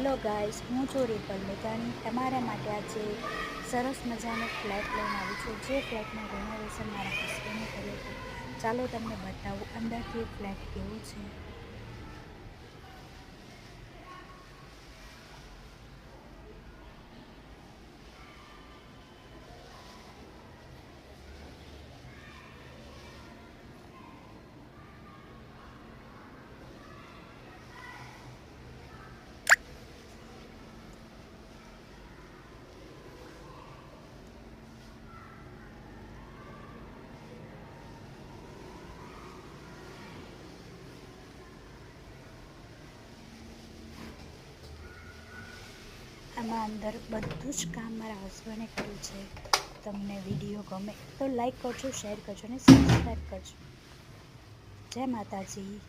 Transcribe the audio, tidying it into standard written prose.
Hello guys, હું છું ripple મેઘાણી. તમારા માટે આજે સરસ મજાનો ફ્લેટ લઈને આવી છું. જે ફ્લેટનું રેનોવેશન મારા હસબન્ડે કર્યું હતું. ચાલો તમને બતાવું અંદરથી ફ્લેટ કેવું છે. આમાં અંદર બધું જ કામ મારા હસબન્ડે કર્યું છે. તમને વિડીયો ગમે તો લાઈક કરજો, શેર કરજો અને સબસ્ક્રાઈબ કરજો. જય માતાજી.